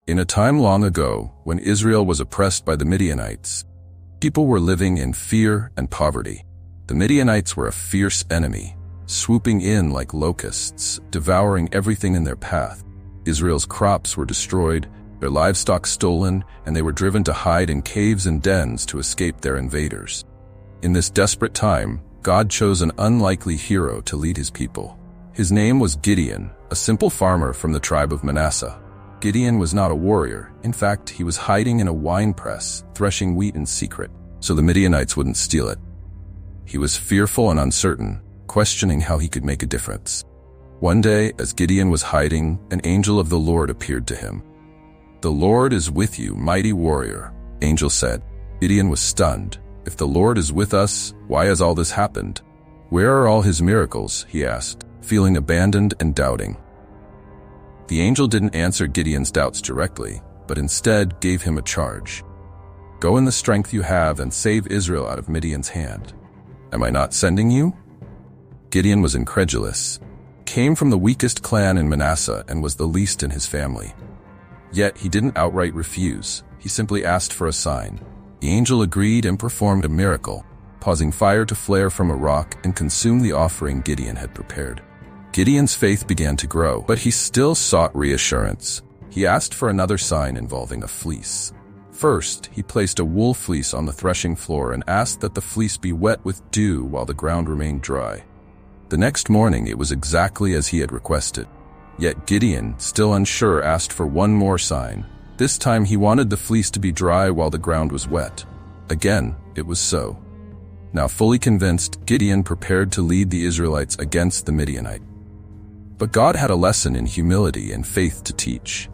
In a time long ago, when Israel was oppressed by the Midianites, people were living in fear and poverty. The Midianites were a fierce enemy, swooping in like locusts, devouring everything in their path. Israel's crops were destroyed, their livestock stolen, and they were driven to hide in caves and dens to escape their invaders. In this desperate time, God chose an unlikely hero to lead his people. His name was Gideon, a simple farmer from the tribe of Manasseh. Gideon was not a warrior. In fact, he was hiding in a wine press, threshing wheat in secret, so the Midianites wouldn't steal it. He was fearful and uncertain, questioning how he could make a difference. One day, as Gideon was hiding, an angel of the Lord appeared to him. "The Lord is with you, mighty warrior," the angel said. Gideon was stunned. "If the Lord is with us, why has all this happened? Where are all his miracles?" he asked, feeling abandoned and doubting. The angel didn't answer Gideon's doubts directly, but instead gave him a charge. "Go in the strength you have and save Israel out of Midian's hand. Am I not sending you?" Gideon was incredulous. He came from the weakest clan in Manasseh and was the least in his family. Yet he didn't outright refuse. He simply asked for a sign. The angel agreed and performed a miracle, causing fire to flare from a rock and consume the offering Gideon had prepared. Gideon's faith began to grow, but he still sought reassurance. He asked for another sign involving a fleece. First, he placed a wool fleece on the threshing floor and asked that the fleece be wet with dew while the ground remained dry. The next morning, it was exactly as he had requested. Yet Gideon, still unsure, asked for one more sign. This time he wanted the fleece to be dry while the ground was wet. Again, it was so. Now fully convinced, Gideon prepared to lead the Israelites against the Midianites. But God had a lesson in humility and faith to teach.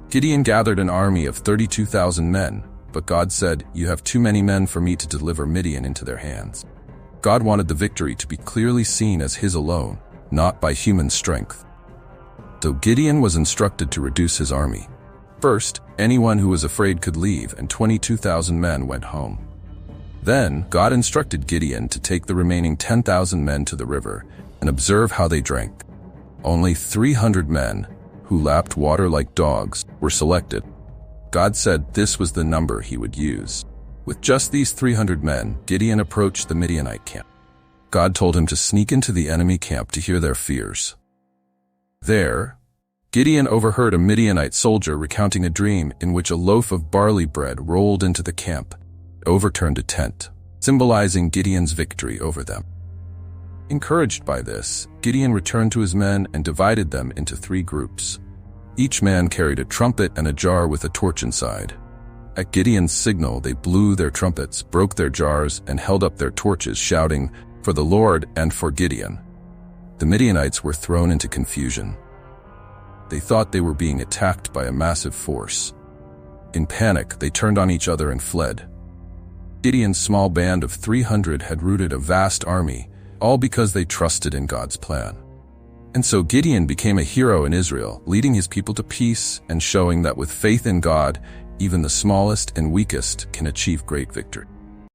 Gideon gathered an army of 32,000 men, but God said, "You have too many men for me to deliver Midian into their hands." God wanted the victory to be clearly seen as his alone, not by human strength. So Gideon was instructed to reduce his army. First, anyone who was afraid could leave, and 22,000 men went home. Then, God instructed Gideon to take the remaining 10,000 men to the river and observe how they drank. Only 300 men, who lapped water like dogs, were selected. God said this was the number he would use. With just these 300 men, Gideon approached the Midianite camp. God told him to sneak into the enemy camp to hear their fears. There, Gideon overheard a Midianite soldier recounting a dream in which a loaf of barley bread rolled into the camp, overturned a tent, symbolizing Gideon's victory over them. Encouraged by this, Gideon returned to his men and divided them into 3 groups. Each man carried a trumpet and a jar with a torch inside. At Gideon's signal, they blew their trumpets, broke their jars, and held up their torches, shouting, "For the Lord and for Gideon." The Midianites were thrown into confusion. They thought they were being attacked by a massive force. In panic, they turned on each other and fled. Gideon's small band of 300 had routed a vast army, all because they trusted in God's plan. And so Gideon became a hero in Israel, leading his people to peace and showing that with faith in God, even the smallest and weakest can achieve great victory.